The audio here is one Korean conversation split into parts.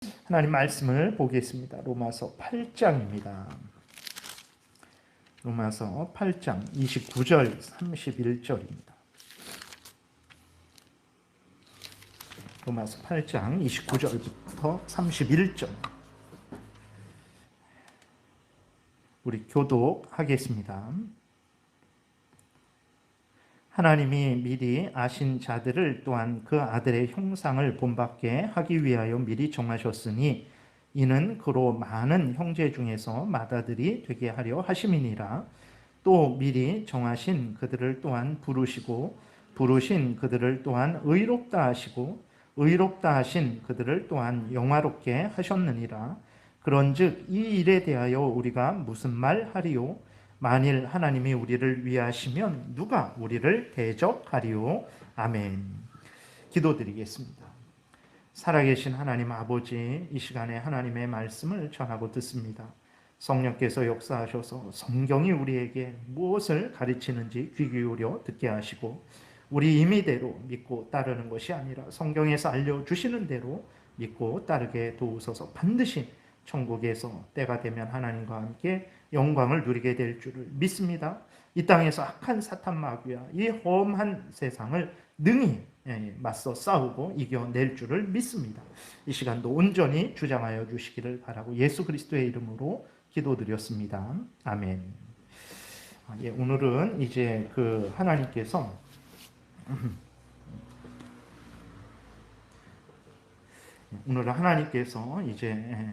하나님 말씀을 보겠습니다. 로마서 8장입니다. 로마서 8장 29절 31절입니다. 로마서 8장 29절부터 31절. 우리 교독하겠습니다. 하나님이 미리 아신 자들을 또한 그 아들의 형상을 본받게 하기 위하여 미리 정하셨으니 이는 그로 많은 형제 중에서 맏아들이 되게 하려 하심이니라. 또 미리 정하신 그들을 또한 부르시고 부르신 그들을 또한 의롭다 하시고 의롭다 하신 그들을 또한 영화롭게 하셨느니라. 그런즉 이 일에 대하여 우리가 무슨 말 하리요? 만일 하나님이 우리를 위하시면 누가 우리를 대적하리요? 아멘. 기도드리겠습니다. 살아계신 하나님 아버지, 이 시간에 하나님의 말씀을 전하고 듣습니다. 성령께서 역사하셔서 성경이 우리에게 무엇을 가르치는지 귀 기울여 듣게 하시고 우리 임의대로 믿고 따르는 것이 아니라 성경에서 알려주시는 대로 믿고 따르게 도우소서. 반드시 천국에서 때가 되면 하나님과 함께 영광을 누리게 될 줄을 믿습니다. 이 땅에서 악한 사탄 마귀와 이 험한 세상을 능히 맞서 싸우고 이겨낼 줄을 믿습니다. 이 시간도 온전히 주장하여 주시기를 바라고 예수 그리스도의 이름으로 기도드렸습니다. 아멘. 오늘은 이제 하나님께서 이제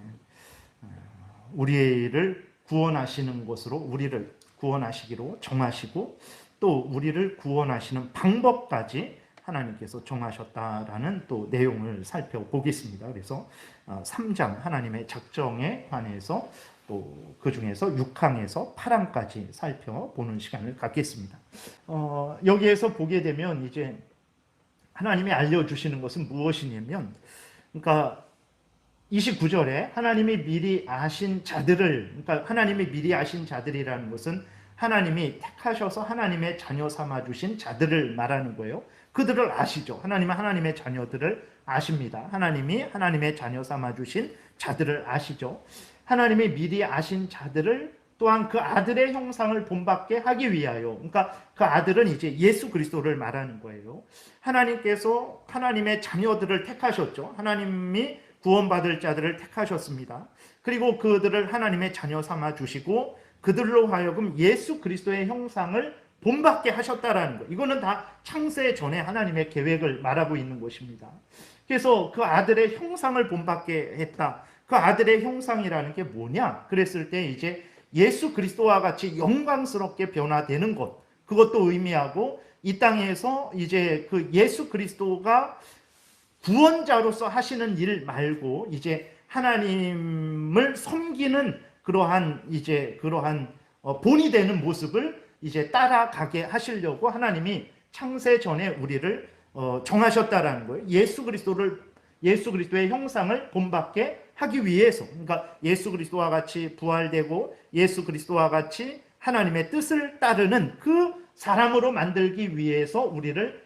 우리를 구원하시는 것으로 우리를 구원하시기로 정하시고 또 우리를 구원하시는 방법까지 하나님께서 정하셨다라는 또 내용을 살펴보겠습니다. 그래서 3장 하나님의 작정에 관해서 또 그 중에서 6항에서 8항까지 살펴보는 시간을 갖겠습니다. 여기에서 보게 되면 이제 하나님이 알려주시는 것은 무엇이냐면, 그러니까 29절에 하나님이 미리 아신 자들을, 그러니까 하나님이 미리 아신 자들이라는 것은 하나님이 택하셔서 하나님의 자녀 삼아주신 자들을 말하는 거예요. 그들을 아시죠. 하나님은 하나님의 자녀들을 아십니다. 하나님이 하나님의 자녀 삼아주신 자들을 아시죠. 하나님이 미리 아신 자들을 또한 그 아들의 형상을 본받게 하기 위하여, 그러니까 그 아들은 이제 예수 그리스도를 말하는 거예요. 하나님께서 하나님의 자녀들을 택하셨죠. 하나님이 구원받을 자들을 택하셨습니다. 그리고 그들을 하나님의 자녀 삼아 주시고 그들로 하여금 예수 그리스도의 형상을 본받게 하셨다라는 거. 이거는 다 창세 전에 하나님의 계획을 말하고 있는 것입니다. 그래서 그 아들의 형상을 본받게 했다. 그 아들의 형상이라는 게 뭐냐? 그랬을 때 이제 예수 그리스도와 같이 영광스럽게 변화되는 것. 그것도 의미하고 이 땅에서 이제 그 예수 그리스도가 구원자로서 하시는 일 말고 이제 하나님을 섬기는 그러한 본이 되는 모습을 이제 따라가게 하시려고 하나님이 창세 전에 우리를 정하셨다라는 거예요. 예수 그리스도의 형상을 본받게 하기 위해서, 그러니까 예수 그리스도와 같이 부활되고 예수 그리스도와 같이 하나님의 뜻을 따르는 그 사람으로 만들기 위해서 우리를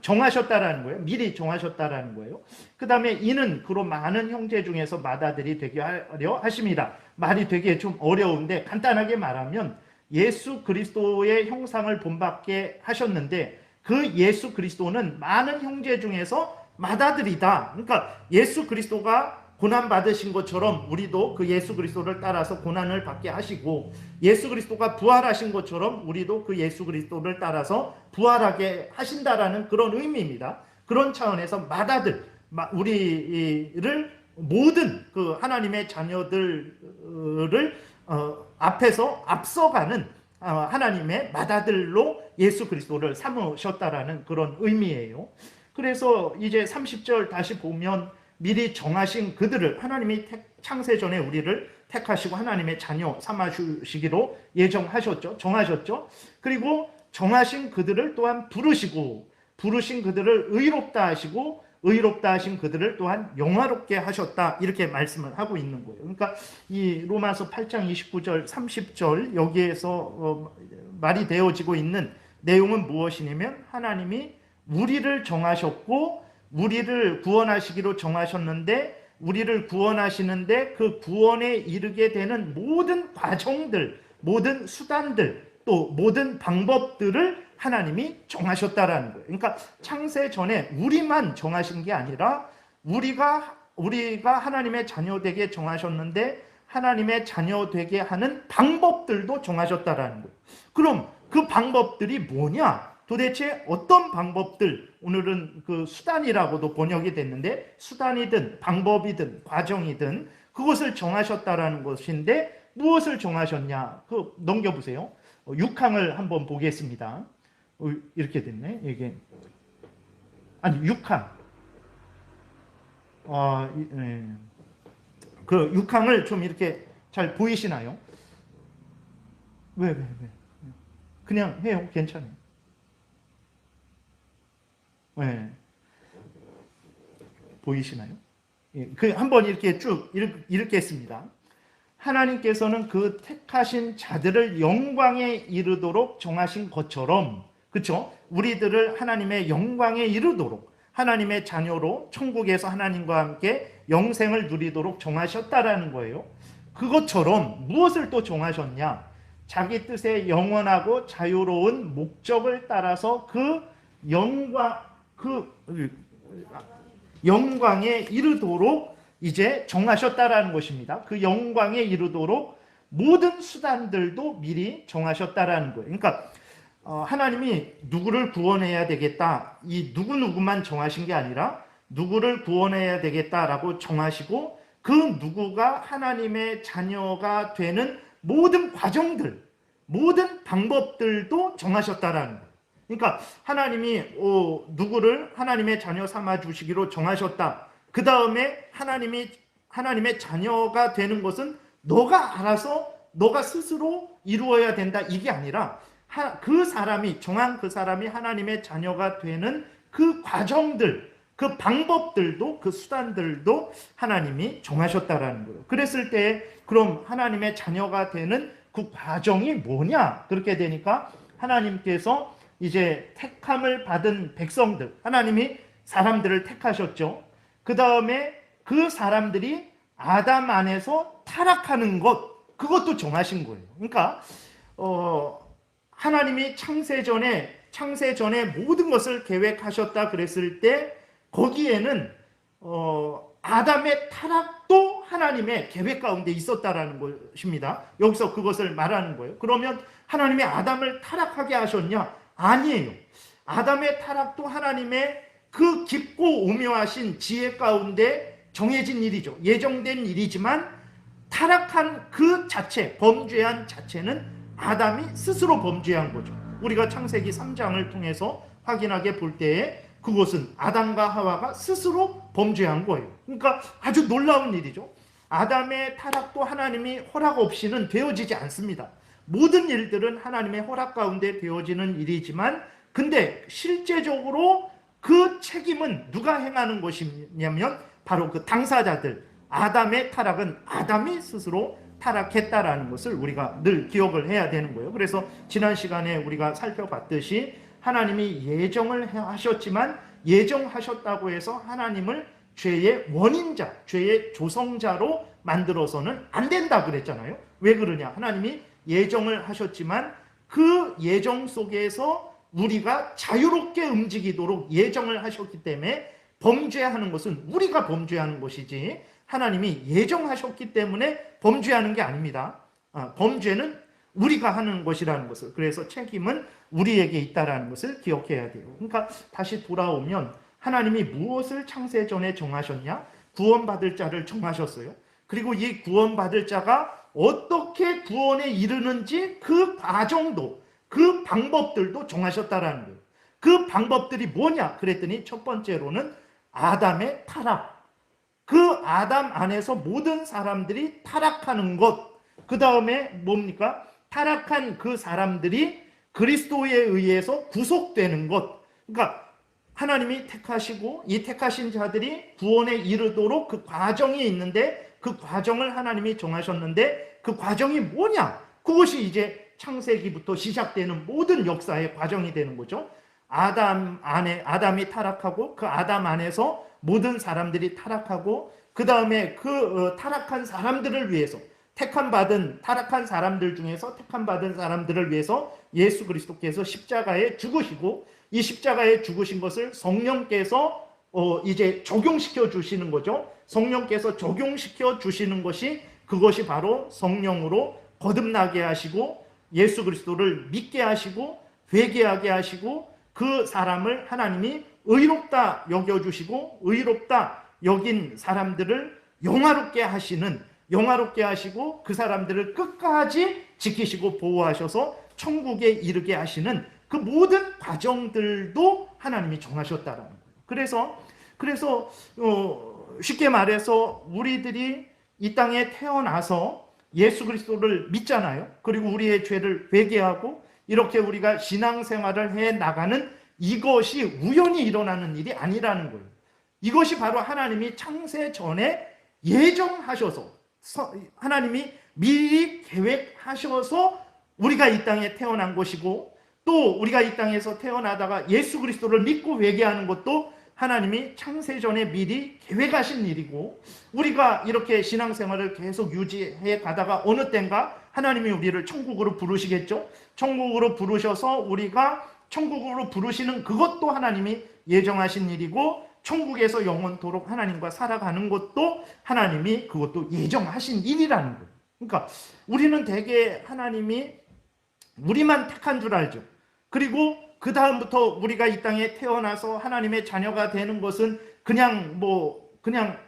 정하셨다라는 거예요. 미리 정하셨다라는 거예요. 그 다음에 이는 그로 많은 형제 중에서 맏아들이 되게 하려 하심이라. 말이 되게 좀 어려운데 간단하게 말하면 예수 그리스도의 형상을 본받게 하셨는데 그 예수 그리스도는 많은 형제 중에서 맏아들이다. 그러니까 예수 그리스도가 고난 받으신 것처럼 우리도 그 예수 그리스도를 따라서 고난을 받게 하시고, 예수 그리스도가 부활하신 것처럼 우리도 그 예수 그리스도를 따라서 부활하게 하신다라는 그런 의미입니다. 그런 차원에서 맏아들, 우리를 모든 그 하나님의 자녀들을 앞에서 앞서가는 하나님의 맏아들로 예수 그리스도를 삼으셨다라는 그런 의미예요. 그래서 이제 30절 다시 보면 미리 정하신 그들을 하나님이 창세전에 우리를 택하시고 하나님의 자녀 삼아주시기로 예정하셨죠. 정하셨죠. 그리고 정하신 그들을 또한 부르시고 부르신 그들을 의롭다 하시고 의롭다 하신 그들을 또한 영화롭게 하셨다. 이렇게 말씀을 하고 있는 거예요. 그러니까 이 로마서 8장 29절 30절 여기에서 말이 되어지고 있는 내용은 무엇이냐면 하나님이 우리를 정하셨고 우리를 구원하시기로 정하셨는데 우리를 구원하시는데 그 구원에 이르게 되는 모든 과정들, 모든 수단들, 또 모든 방법들을 하나님이 정하셨다라는 거예요. 그러니까 창세 전에 우리만 정하신 게 아니라 우리가 하나님의 자녀 되게 정하셨는데 하나님의 자녀 되게 하는 방법들도 정하셨다라는 거예요. 그럼 그 방법들이 뭐냐? 도대체 어떤 방법들, 오늘은 그 수단이라고도 번역이 됐는데 수단이든 방법이든 과정이든 그것을 정하셨다라는 것인데 무엇을 정하셨냐? 그 넘겨보세요. 6항을 한번 보겠습니다. 이렇게 됐네. 이게 아니 6항. 그 6항을 좀 이렇게 잘 보이시나요? 왜? 그냥 해요. 괜찮아요. 네. 보이시나요? 예, 그 한번 이렇게 쭉 읽겠습니다. 하나님께서는 그 택하신 자들을 영광에 이르도록 정하신 것처럼, 그렇죠? 우리들을 하나님의 영광에 이르도록 하나님의 자녀로 천국에서 하나님과 함께 영생을 누리도록 정하셨다라는 거예요. 그것처럼 무엇을 또 정하셨냐? 자기 뜻에 영원하고 자유로운 목적을 따라서 그 영광에 이르도록 이제 정하셨다라는 것입니다. 그 영광에 이르도록 모든 수단들도 미리 정하셨다라는 거예요. 그러니까 하나님이 누구를 구원해야 되겠다, 이 누구누구만 정하신 게 아니라 누구를 구원해야 되겠다라고 정하시고 그 누구가 하나님의 자녀가 되는 모든 과정들, 모든 방법들도 정하셨다라는 거예요. 그러니까 하나님이 누구를 하나님의 자녀 삼아 주시기로 정하셨다. 그 다음에 하나님의 자녀가 되는 것은 너가 알아서 너가 스스로 이루어야 된다, 이게 아니라 그 사람이 하나님의 자녀가 되는 그 과정들, 그 방법들도, 그 수단들도 하나님이 정하셨다라는 거예요. 그랬을 때 그럼 하나님의 자녀가 되는 그 과정이 뭐냐? 그렇게 되니까 하나님께서 이제 택함을 받은 백성들, 하나님이 사람들을 택하셨죠. 그 다음에 그 사람들이 아담 안에서 타락하는 것, 그것도 정하신 거예요. 그러니까 하나님이 창세 전에 모든 것을 계획하셨다 그랬을 때 거기에는 아담의 타락도 하나님의 계획 가운데 있었다라는 것입니다. 여기서 그것을 말하는 거예요. 그러면 하나님이 아담을 타락하게 하셨냐? 아니에요. 아담의 타락도 하나님의 그 깊고 오묘하신 지혜 가운데 정해진 일이죠. 예정된 일이지만 타락한 그 자체, 범죄한 자체는 아담이 스스로 범죄한 거죠. 우리가 창세기 3장을 통해서 확인하게 볼 때에 그것은 아담과 하와가 스스로 범죄한 거예요. 그러니까 아주 놀라운 일이죠. 아담의 타락도 하나님이 허락 없이는 되어지지 않습니다. 모든 일들은 하나님의 허락 가운데 되어지는 일이지만 근데 실제적으로 그 책임은 누가 행하는 것이냐면 바로 그 당사자들, 아담의 타락은 아담이 스스로 타락했다라는 것을 우리가 늘 기억을 해야 되는 거예요. 그래서 지난 시간에 우리가 살펴봤듯이 하나님이 예정을 하셨지만 예정하셨다고 해서 하나님을 죄의 원인자, 죄의 조성자로 만들어서는 안 된다 그랬잖아요. 왜 그러냐? 하나님이 예정을 하셨지만 그 예정 속에서 우리가 자유롭게 움직이도록 예정을 하셨기 때문에 범죄하는 것은 우리가 범죄하는 것이지 하나님이 예정하셨기 때문에 범죄하는 게 아닙니다. 범죄는 우리가 하는 것이라는 것을, 그래서 책임은 우리에게 있다라는 것을 기억해야 돼요. 그러니까 다시 돌아오면 하나님이 무엇을 창세 전에 정하셨냐? 구원받을 자를 정하셨어요. 그리고 이 구원받을 자가 어떻게 구원에 이르는지 그 과정도, 그 방법들도 정하셨다라는 거예요. 그 방법들이 뭐냐? 그랬더니 첫 번째로는 아담의 타락. 그 아담 안에서 모든 사람들이 타락하는 것. 그 다음에 뭡니까? 타락한 그 사람들이 그리스도에 의해서 구속되는 것. 그러니까 하나님이 택하시고 이 택하신 자들이 구원에 이르도록 그 과정이 있는데 그 과정을 하나님이 정하셨는데 그 과정이 뭐냐? 그것이 이제 창세기부터 시작되는 모든 역사의 과정이 되는 거죠. 아담이 타락하고 그 아담 안에서 모든 사람들이 타락하고 그 다음에 타락한 사람들을 위해서 타락한 사람들 중에서 택함받은 사람들을 위해서 예수 그리스도께서 십자가에 죽으시고, 이 십자가에 죽으신 것을 성령께서 이제 적용시켜 주시는 거죠. 성령께서 적용시켜 주시는 것이, 그것이 바로 성령으로 거듭나게 하시고 예수 그리스도를 믿게 하시고 회개하게 하시고, 그 사람을 하나님이 의롭다 여겨주시고 의롭다 여긴 사람들을 영화롭게 하시고, 그 사람들을 끝까지 지키시고 보호하셔서 천국에 이르게 하시는 그 모든 과정들도 하나님이 정하셨다라는 거예요. 그래서 쉽게 말해서 우리들이 이 땅에 태어나서 예수 그리스도를 믿잖아요. 그리고 우리의 죄를 회개하고 이렇게 우리가 신앙생활을 해 나가는, 이것이 우연히 일어나는 일이 아니라는 거예요. 이것이 바로 하나님이 창세 전에 예정하셔서, 하나님이 미리 계획하셔서 우리가 이 땅에 태어난 것이고, 또 우리가 이 땅에서 태어나다가 예수 그리스도를 믿고 회개하는 것도 하나님이 창세 전에 미리 계획하신 일이고, 우리가 이렇게 신앙생활을 계속 유지해 가다가 어느 때인가 하나님이 우리를 천국으로 부르시겠죠. 천국으로 부르셔서 우리가 천국으로 부르시는 그것도 하나님이 예정하신 일이고, 천국에서 영원토록 하나님과 살아가는 것도 하나님이 그것도 예정하신 일이라는 거예요. 그러니까 우리는 대개 하나님이 우리만 택한 줄 알죠. 그리고 그 다음부터 우리가 이 땅에 태어나서 하나님의 자녀가 되는 것은 그냥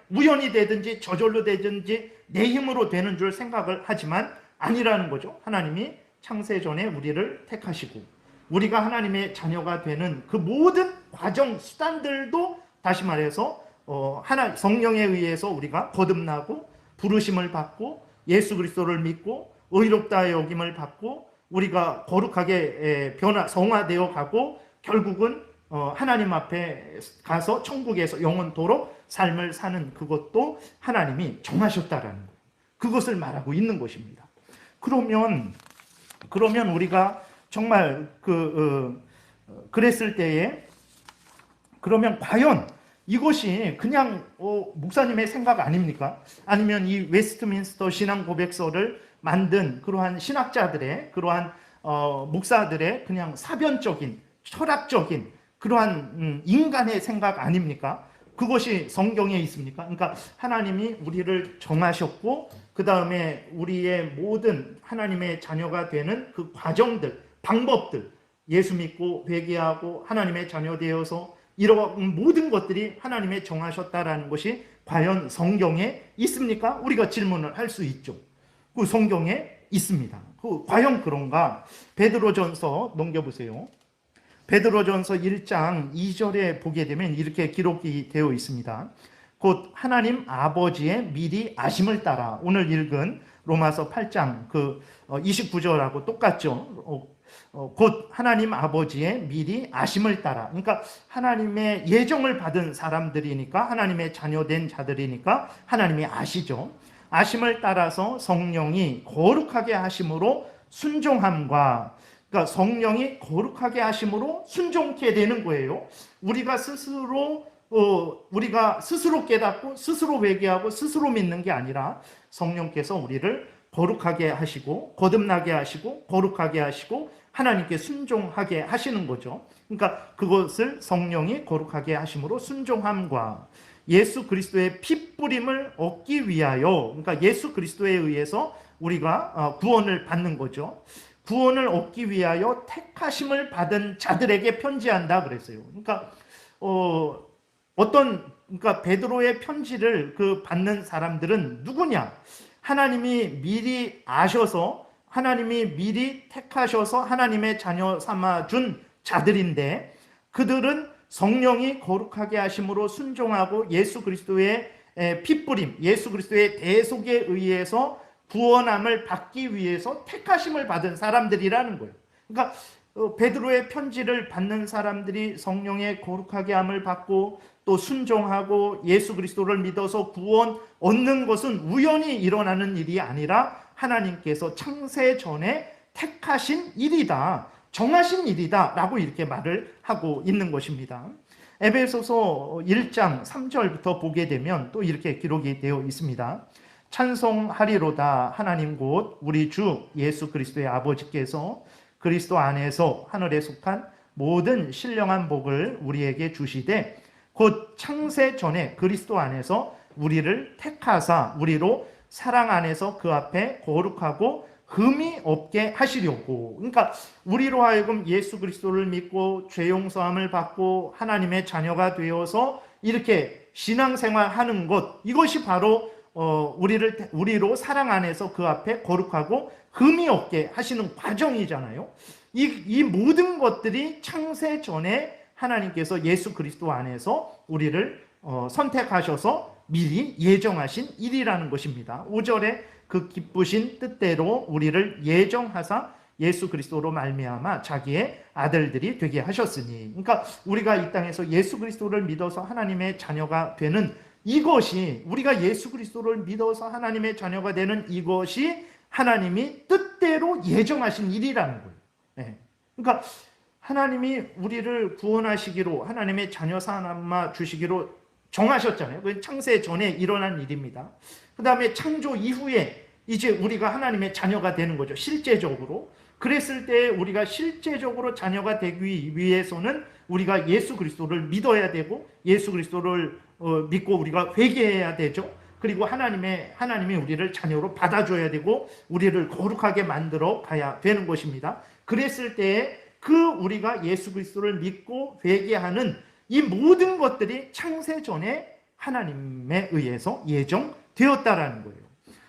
우연히 되든지 저절로 되든지 내 힘으로 되는 줄 생각을 하지만 아니라는 거죠. 하나님이 창세전에 우리를 택하시고 우리가 하나님의 자녀가 되는 그 모든 과정, 수단들도 다시 말해서 성령에 의해서 우리가 거듭나고 부르심을 받고 예수 그리스도를 믿고 의롭다 여김을 받고 우리가 거룩하게 성화되어 가고, 결국은 하나님 앞에 가서 천국에서 영원토록 삶을 사는, 그것도 하나님이 정하셨다라는 거예요. 그것을 말하고 있는 것입니다. 그러면 우리가 정말 그랬을 때에, 그러면 과연 이것이 그냥 목사님의 생각 아닙니까? 아니면 이 웨스트민스터 신앙 고백서를 만든 그러한 신학자들의, 그러한 목사들의 그냥 사변적인 철학적인 그러한 인간의 생각 아닙니까? 그것이 성경에 있습니까? 그러니까 하나님이 우리를 정하셨고, 그 다음에 우리의 모든 하나님의 자녀가 되는 그 과정들, 방법들, 예수 믿고 회개하고 하나님의 자녀 되어서 이런 모든 것들이 하나님의 정하셨다라는 것이 과연 성경에 있습니까? 우리가 질문을 할 수 있죠. 그 성경에 있습니다. 과연 그런가? 베드로전서 넘겨보세요. 베드로전서 1장 2절에 보게 되면 이렇게 기록이 되어 있습니다. 곧 하나님 아버지의 미리 아심을 따라, 오늘 읽은 로마서 8장 29절하고 똑같죠. 곧 하나님 아버지의 미리 아심을 따라, 그러니까 하나님의 예정을 받은 사람들이니까, 하나님의 자녀된 자들이니까 하나님이 아시죠. 아심을 따라서 성령이 거룩하게 하심으로 순종함과, 그러니까 성령이 거룩하게 하심으로 순종케 되는 거예요. 우리가 스스로 깨닫고 스스로 회개하고 스스로 믿는 게 아니라 성령께서 우리를 거룩하게 하시고 거듭나게 하시고 거룩하게 하시고 하나님께 순종하게 하시는 거죠. 그러니까 그것을 성령이 거룩하게 하심으로 순종함과 예수 그리스도의 핏뿌림을 얻기 위하여, 그러니까 예수 그리스도에 의해서 우리가 구원을 받는 거죠. 구원을 얻기 위하여 택하심을 받은 자들에게 편지한다 그랬어요. 그러니까 그러니까 베드로의 편지를 받는 사람들은 누구냐? 하나님이 미리 아셔서, 하나님이 미리 택하셔서 하나님의 자녀 삼아준 자들인데, 그들은 성령이 거룩하게 하심으로 순종하고 예수 그리스도의 핏뿌림, 예수 그리스도의 대속에 의해서 구원함을 받기 위해서 택하심을 받은 사람들이라는 거예요. 그러니까 베드로의 편지를 받는 사람들이 성령의 거룩하게 함을 받고 또 순종하고 예수 그리스도를 믿어서 구원 얻는 것은 우연히 일어나는 일이 아니라 하나님께서 창세 전에 택하신 일이다, 정하신 일이다 라고 이렇게 말을 하고 있는 것입니다. 에베소서 1장 3절부터 보게 되면 또 이렇게 기록이 되어 있습니다. 찬송하리로다 하나님 곧 우리 주 예수 그리스도의 아버지께서 그리스도 안에서 하늘에 속한 모든 신령한 복을 우리에게 주시되 곧 창세 전에 그리스도 안에서 우리를 택하사 우리로 사랑 안에서 그 앞에 거룩하고 흠이 없게 하시려고. 그러니까 우리로 하여금 예수 그리스도를 믿고 죄 용서함을 받고 하나님의 자녀가 되어서 이렇게 신앙생활하는 것, 이것이 바로 우리로 사랑 안에서 그 앞에 거룩하고 흠이 없게 하시는 과정이잖아요. 이 모든 것들이 창세 전에 하나님께서 예수 그리스도 안에서 우리를 선택하셔서 미리 예정하신 일이라는 것입니다. 5절에 그 기쁘신 뜻대로 우리를 예정하사 예수 그리스도로 말미암아 자기의 아들들이 되게 하셨으니. 그러니까 우리가 이 땅에서 예수 그리스도를 믿어서 하나님의 자녀가 되는 이것이, 우리가 예수 그리스도를 믿어서 하나님의 자녀가 되는 이것이 하나님이 뜻대로 예정하신 일이라는 거예요. 네. 그러니까 하나님이 우리를 구원하시기로, 하나님의 자녀 삼아 주시기로 정하셨잖아요. 그건 창세 전에 일어난 일입니다. 그 다음에 창조 이후에 이제 우리가 하나님의 자녀가 되는 거죠. 실제적으로. 그랬을 때 우리가 실제적으로 자녀가 되기 위해서는 우리가 예수 그리스도를 믿어야 되고, 예수 그리스도를 믿고 우리가 회개해야 되죠. 그리고 하나님이 우리를 자녀로 받아줘야 되고 우리를 거룩하게 만들어 가야 되는 것입니다. 그랬을 때 우리가 예수 그리스도를 믿고 회개하는 이 모든 것들이 창세 전에 하나님에 의해서 예정되었다라는 거예요.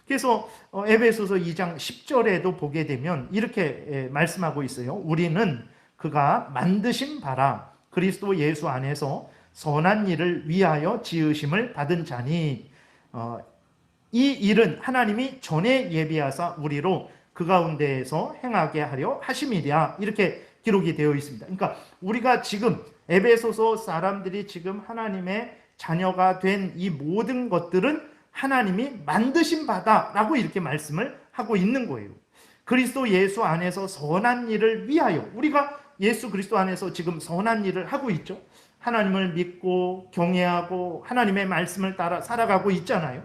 그래서 에베소서 2장 10절에도 보게 되면 이렇게 말씀하고 있어요. 우리는 그가 만드신 바라 그리스도 예수 안에서 선한 일을 위하여 지으심을 받은 자니 이 일은 하나님이 전에 예비하사 우리로 그 가운데에서 행하게 하려 하심이랴. 이렇게 기록이 되어 있습니다. 그러니까 우리가 지금 에베소서 사람들이 지금 하나님의 자녀가 된 이 모든 것들은 하나님이 만드신 바다라고 이렇게 말씀을 하고 있는 거예요. 그리스도 예수 안에서 선한 일을 위하여, 우리가 예수 그리스도 안에서 지금 선한 일을 하고 있죠. 하나님을 믿고 경외하고 하나님의 말씀을 따라 살아가고 있잖아요.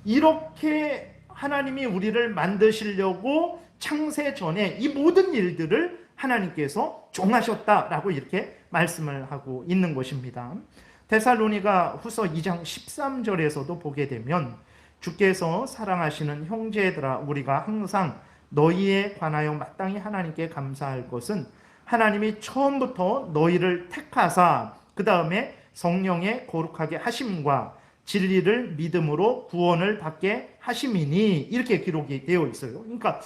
이렇게 하나님이 우리를 만드시려고 창세 전에 이 모든 일들을 하나님께서 정하셨다라고 이렇게 말씀을 하고 있는 것입니다. 데살로니가 후서 2장 13절에서도 보게 되면 주께서 사랑하시는 형제들아 우리가 항상 너희에 관하여 마땅히 하나님께 감사할 것은 하나님이 처음부터 너희를 택하사 그 다음에 성령의 거룩하게 하심과 진리를 믿음으로 구원을 받게 하심이니. 이렇게 기록이 되어 있어요. 그러니까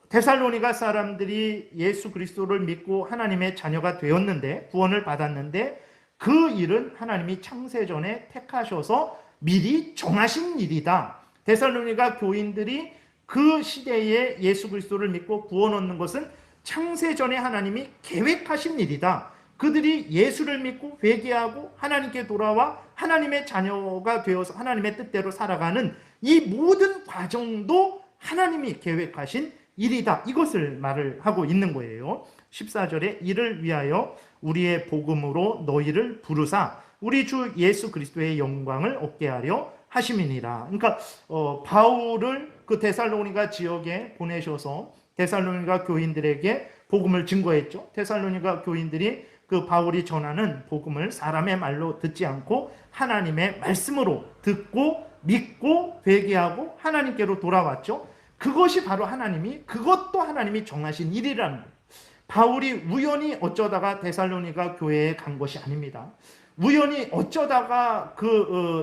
데살로니가 사람들이 예수 그리스도를 믿고 하나님의 자녀가 되었는데, 구원을 받았는데 그 일은 하나님이 창세전에 택하셔서 미리 정하신 일이다. 데살로니가 교인들이 그 시대에 예수 그리스도를 믿고 구원 얻는 것은 창세전에 하나님이 계획하신 일이다. 그들이 예수를 믿고 회개하고 하나님께 돌아와 하나님의 자녀가 되어서 하나님의 뜻대로 살아가는 이 모든 과정도 하나님이 계획하신 일이다. 이것을 말을 하고 있는 거예요. 14절에 이를 위하여 우리의 복음으로 너희를 부르사 우리 주 예수 그리스도의 영광을 얻게 하려 하심이니라. 그러니까 바울을 그 데살로니가 지역에 보내셔서 데살로니가 교인들에게 복음을 증거했죠. 데살로니가 교인들이 그 바울이 전하는 복음을 사람의 말로 듣지 않고 하나님의 말씀으로 듣고 믿고 회개하고 하나님께로 돌아왔죠. 그것이 바로 그것도 하나님이 정하신 일이라는 거예요. 바울이 우연히 어쩌다가 데살로니가 교회에 간 것이 아닙니다. 우연히 어쩌다가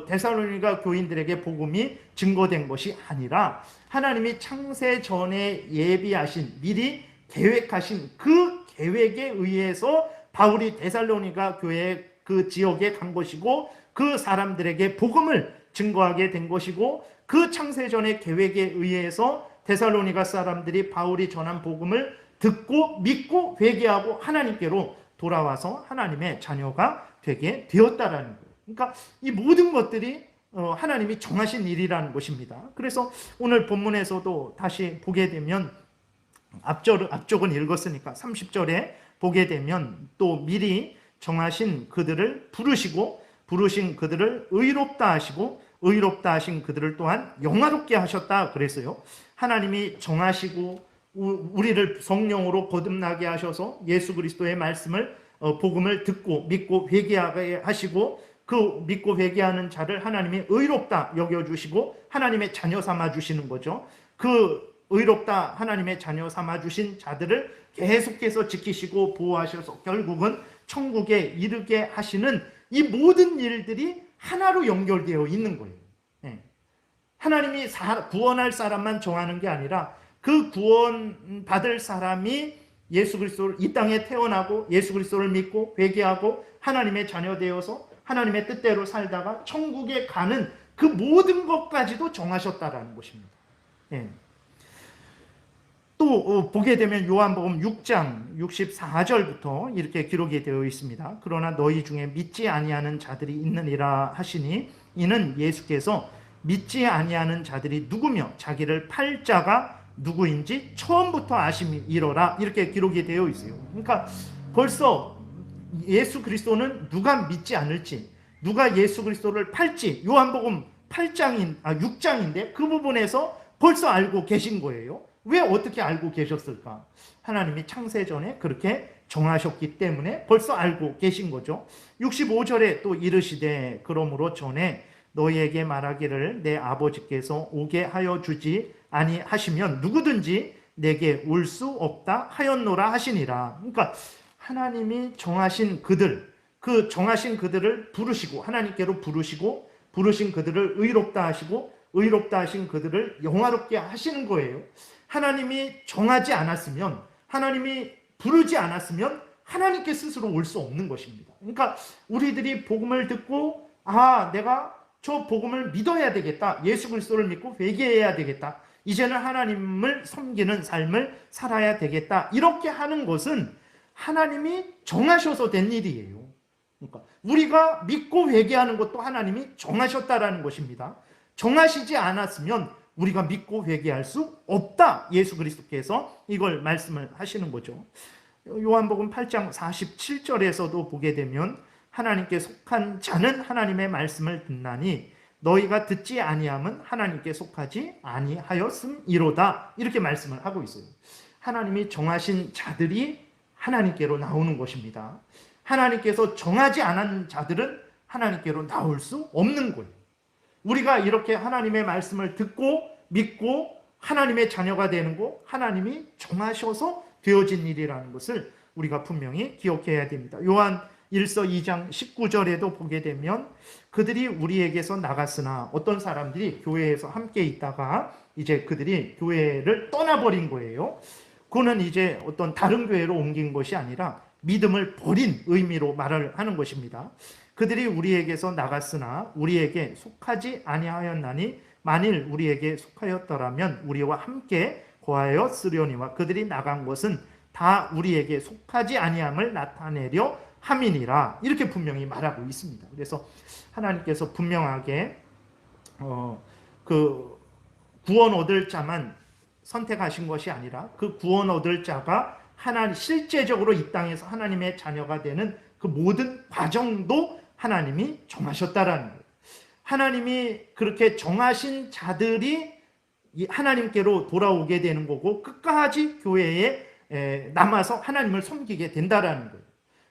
데살로니가 교인들에게 복음이 증거된 것이 아니라 하나님이 창세 전에 예비하신, 미리 계획하신 그 계획에 의해서 바울이 데살로니가 교회 그 지역에 간 것이고 그 사람들에게 복음을 증거하게 된 것이고 그 창세전의 계획에 의해서 데살로니가 사람들이 바울이 전한 복음을 듣고 믿고 회개하고 하나님께로 돌아와서 하나님의 자녀가 되게 되었다라는 거예요. 그러니까 이 모든 것들이 하나님이 정하신 일이라는 것입니다. 그래서 오늘 본문에서도 다시 보게 되면 앞쪽은 읽었으니까 30절에 보게 되면 또 미리 정하신 그들을 부르시고 부르신 그들을 의롭다 하시고 의롭다 하신 그들을 또한 영화롭게 하셨다 그랬어요. 하나님이 정하시고 우리를 성령으로 거듭나게 하셔서 예수 그리스도의 말씀을 복음을 듣고 믿고 회개하게 하시고 그 믿고 회개하는 자를 하나님이 의롭다 여겨주시고 하나님의 자녀 삼아 주시는 거죠. 그 의롭다 하나님의 자녀 삼아 주신 자들을 계속해서 지키시고 보호하셔서 결국은 천국에 이르게 하시는 이 모든 일들이 하나로 연결되어 있는 거예요. 하나님이 구원할 사람만 정하는 게 아니라 그 구원받을 사람이 예수 그리스도를 이 땅에 태어나고 예수 그리스도를 믿고 회개하고 하나님의 자녀 되어서 하나님의 뜻대로 살다가 천국에 가는 그 모든 것까지도 정하셨다라는 것입니다. 또 보게 되면 요한복음 6장 64절부터 이렇게 기록이 되어 있습니다. 그러나 너희 중에 믿지 아니하는 자들이 있느니라 하시니 이는 예수께서 믿지 아니하는 자들이 누구며 자기를 팔 자가 누구인지 처음부터 아심이로라 이렇게 기록이 되어 있어요. 그러니까 벌써 예수 그리스도는 누가 믿지 않을지 누가 예수 그리스도를 팔지 요한복음 6장인데 그 부분에서 벌써 알고 계신 거예요. 왜 어떻게 알고 계셨을까? 하나님이 창세전에 그렇게 정하셨기 때문에 벌써 알고 계신 거죠. 65절에 또 이르시되 그러므로 전에 너희에게 말하기를 내 아버지께서 오게 하여 주지 아니하시면 누구든지 내게 올 수 없다 하였노라 하시니라. 그러니까 하나님이 정하신 그들, 그 정하신 그들을 부르시고 하나님께로 부르시고 부르신 그들을 의롭다 하시고 의롭다 하신 그들을 영화롭게 하시는 거예요. 하나님이 정하지 않았으면 하나님이 부르지 않았으면 하나님께 스스로 올 수 없는 것입니다. 그러니까 우리들이 복음을 듣고 내가 저 복음을 믿어야 되겠다. 예수 그리스도를 믿고 회개해야 되겠다. 이제는 하나님을 섬기는 삶을 살아야 되겠다. 이렇게 하는 것은 하나님이 정하셔서 된 일이에요. 그러니까 우리가 믿고 회개하는 것도 하나님이 정하셨다라는 것입니다. 정하시지 않았으면 우리가 믿고 회개할 수 없다. 예수 그리스도께서 이걸 말씀을 하시는 거죠. 요한복음 8장 47절에서도 보게 되면 하나님께 속한 자는 하나님의 말씀을 듣나니 너희가 듣지 아니함은 하나님께 속하지 아니하였음이로다. 이렇게 말씀을 하고 있어요. 하나님이 정하신 자들이 하나님께로 나오는 것입니다. 하나님께서 정하지 않은 자들은 하나님께로 나올 수 없는 거예요. 우리가 이렇게 하나님의 말씀을 듣고 믿고 하나님의 자녀가 되는 거 하나님이 정하셔서 되어진 일이라는 것을 우리가 분명히 기억해야 됩니다. 요한 1서 2장 19절에도 보게 되면 그들이 우리에게서 나갔으나 어떤 사람들이 교회에서 함께 있다가 이제 그들이 교회를 떠나버린 거예요. 그거는 이제 어떤 다른 교회로 옮긴 것이 아니라 믿음을 버린 의미로 말을 하는 것입니다. 그들이 우리에게서 나갔으나 우리에게 속하지 아니하였나니 만일 우리에게 속하였더라면 우리와 함께 거하였으려니와 그들이 나간 것은 다 우리에게 속하지 아니함을 나타내려 함이니라. 이렇게 분명히 말하고 있습니다. 그래서 하나님께서 분명하게 그 구원 얻을 자만 선택하신 것이 아니라 그 구원 얻을 자가 실제적으로 이 땅에서 하나님의 자녀가 되는 그 모든 과정도 하나님이 정하셨다라는 거예요. 하나님이 그렇게 정하신 자들이 하나님께로 돌아오게 되는 거고 끝까지 교회에 남아서 하나님을 섬기게 된다라는 거예요.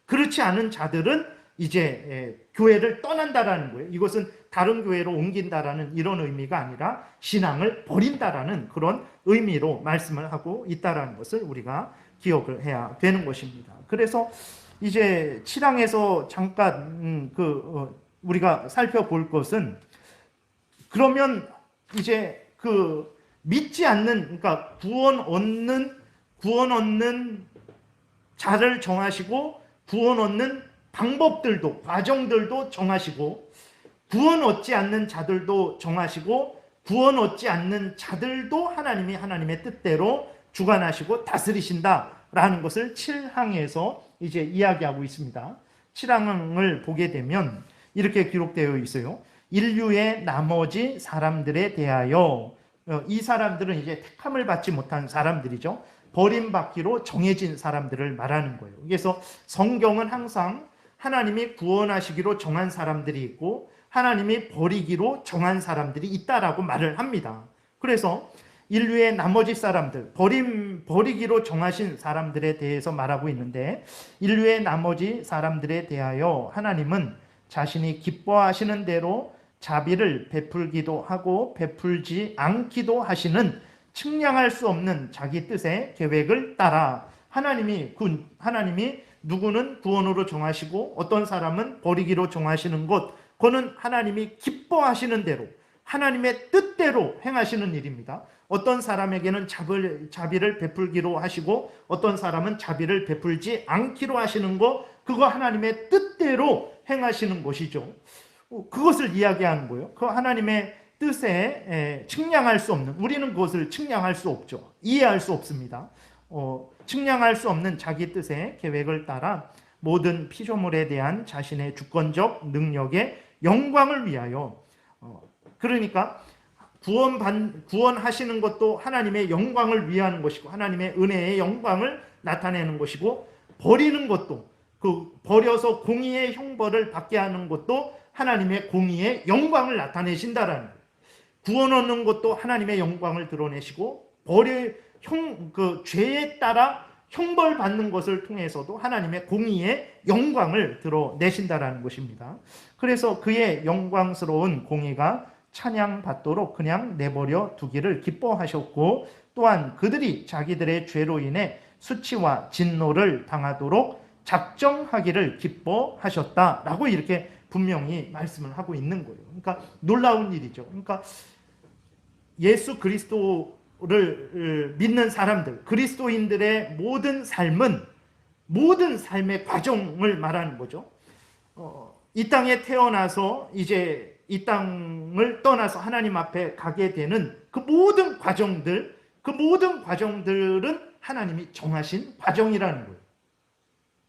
그렇지 않은 자들은 이제 교회를 떠난다라는 거예요. 이것은 다른 교회로 옮긴다라는 이런 의미가 아니라 신앙을 버린다라는 그런 의미로 말씀을 하고 있다라는 것을 우리가 기억을 해야 되는 것입니다. 그래서 이제 7장에서 잠깐 우리가 살펴볼 것은 그러면 이제 그 믿지 않는 그러니까 구원 얻는 자를 정하시고 구원 얻는 방법들도 과정들도 정하시고 구원 얻지 않는 자들도 정하시고 구원 얻지 않는 자들도 하나님이 하나님의 뜻대로 주관하시고 다스리신다라는 것을 7항에서 이제 이야기하고 있습니다. 7항을 보게 되면 이렇게 기록되어 있어요. 인류의 나머지 사람들에 대하여 이 사람들은 이제 택함을 받지 못한 사람들이죠. 버림받기로 정해진 사람들을 말하는 거예요. 그래서 성경은 항상 하나님이 구원하시기로 정한 사람들이 있고 하나님이 버리기로 정한 사람들이 있다라고 말을 합니다. 그래서 인류의 나머지 사람들, 버리기로 정하신 사람들에 대해서 말하고 있는데, 인류의 나머지 사람들에 대하여 하나님은 자신이 기뻐하시는 대로 자비를 베풀기도 하고 베풀지 않기도 하시는 측량할 수 없는 자기 뜻의 계획을 따라 하나님이 누구는 구원으로 정하시고 어떤 사람은 버리기로 정하시는 것, 그거는 하나님이 기뻐하시는 대로 하나님의 뜻대로 행하시는 일입니다. 어떤 사람에게는 자비를 베풀기로 하시고 어떤 사람은 자비를 베풀지 않기로 하시는 거, 그거 하나님의 뜻대로 행하시는 것이죠. 그것을 이야기하는 거예요. 그 하나님의 뜻에 측량할 수 없는, 우리는 그것을 측량할 수 없죠. 이해할 수 없습니다. 측량할 수 없는 자기 뜻의 계획을 따라 모든 피조물에 대한 자신의 주권적 능력의 영광을 위하여, 그러니까 구원하시는 것도 하나님의 영광을 위하는 것이고 하나님의 은혜의 영광을 나타내는 것이고, 버리는 것도, 버려서 공의의 형벌을 받게 하는 것도 하나님의 공의의 영광을 나타내신다라는 거예요. 구원 얻는 것도 하나님의 영광을 드러내시고, 죄에 따라 형벌 받는 것을 통해서도 하나님의 공의의 영광을 드러내신다라는 것입니다. 그래서 그의 영광스러운 공의가 찬양받도록 그냥 내버려 두기를 기뻐하셨고, 또한 그들이 자기들의 죄로 인해 수치와 진노를 당하도록 작정하기를 기뻐하셨다라고 이렇게 분명히 말씀을 하고 있는 거예요. 그러니까 놀라운 일이죠. 그러니까 예수 그리스도를 믿는 사람들, 그리스도인들의 모든 삶은 모든 삶의 과정을 말하는 거죠. 이 땅에 태어나서 이제 이 땅을 떠나서 하나님 앞에 가게 되는 그 모든 과정들은 하나님이 정하신 과정이라는 거예요.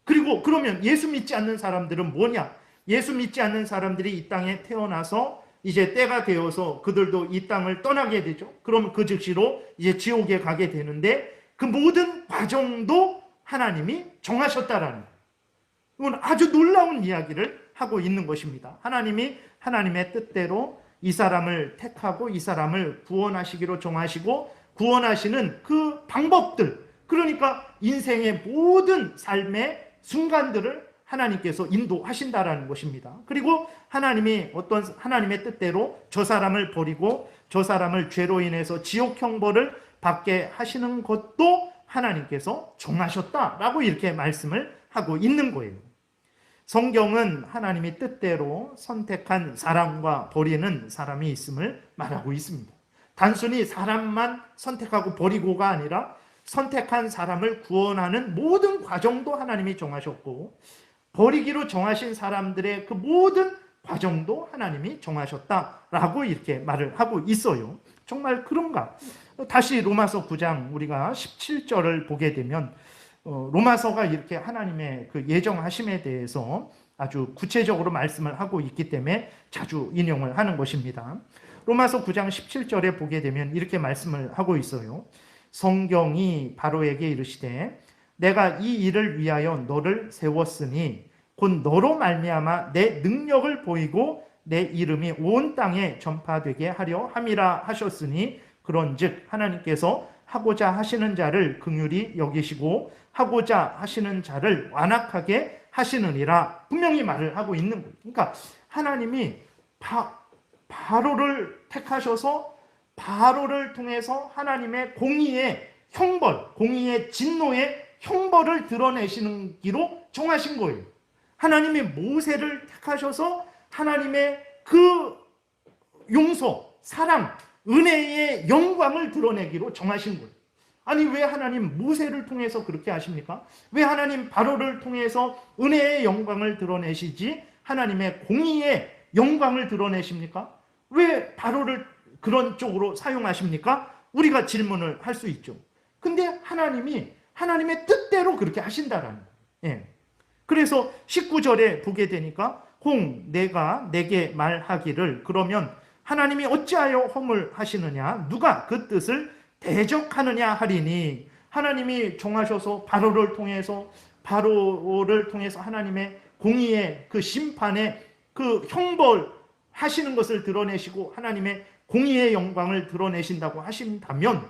그리고 그러면 예수 믿지 않는 사람들은 뭐냐? 예수 믿지 않는 사람들이 이 땅에 태어나서 이제 때가 되어서 그들도 이 땅을 떠나게 되죠. 그럼 그 즉시로 이제 지옥에 가게 되는데, 그 모든 과정도 하나님이 정하셨다라는 거예요. 이건 아주 놀라운 이야기를 하고 있는 것입니다. 하나님이 하나님의 뜻대로 이 사람을 택하고 이 사람을 구원하시기로 정하시고, 구원하시는 그 방법들, 그러니까 인생의 모든 삶의 순간들을 하나님께서 인도하신다라는 것입니다. 그리고 하나님이 하나님의 뜻대로 저 사람을 버리고 저 사람을 죄로 인해서 지옥 형벌을 받게 하시는 것도 하나님께서 정하셨다라고 이렇게 말씀을 하고 있는 거예요. 성경은 하나님이 뜻대로 선택한 사람과 버리는 사람이 있음을 말하고 있습니다. 단순히 사람만 선택하고 버리고가 아니라 선택한 사람을 구원하는 모든 과정도 하나님이 정하셨고, 버리기로 정하신 사람들의 그 모든 과정도 하나님이 정하셨다라고 이렇게 말을 하고 있어요. 정말 그런가? 다시 로마서 9장 우리가 17절을 보게 되면 로마서가 이렇게 하나님의 그 예정하심에 대해서 아주 구체적으로 말씀을 하고 있기 때문에 자주 인용을 하는 것입니다. 로마서 9장 17절에 보게 되면 이렇게 말씀을 하고 있어요. 성경이 바로에게 이르시되 내가 이 일을 위하여 너를 세웠으니 곧 너로 말미암아 내 능력을 보이고 내 이름이 온 땅에 전파되게 하려 함이라 하셨으니, 그런즉 하나님께서 하고자 하시는 자를 긍휼히 여기시고 하고자 하시는 자를 완악하게 하시느니라, 분명히 말을 하고 있는 거예요. 그러니까 하나님이 바로를 택하셔서 바로를 통해서 하나님의 공의의 형벌, 공의의 진노의 형벌을 드러내시는 기로 정하신 거예요. 하나님이 모세를 택하셔서 하나님의 그 용서, 사랑, 은혜의 영광을 드러내기로 정하신 거예요. 아니, 왜 하나님 모세를 통해서 그렇게 하십니까? 왜 하나님 바로를 통해서 은혜의 영광을 드러내시지 하나님의 공의의 영광을 드러내십니까? 왜 바로를 그런 쪽으로 사용하십니까? 우리가 질문을 할 수 있죠. 근데 하나님이 하나님의 뜻대로 그렇게 하신다라는 거예요. 예. 그래서 19절에 보게 되니까 내가 내게 말하기를 그러면 하나님이 어찌하여 허물하시느냐, 누가 그 뜻을 대적하느냐 하리니, 하나님이 정하셔서 바로를 통해서 하나님의 공의의 그 심판의 그 형벌하시는 것을 드러내시고 하나님의 공의의 영광을 드러내신다고 하신다면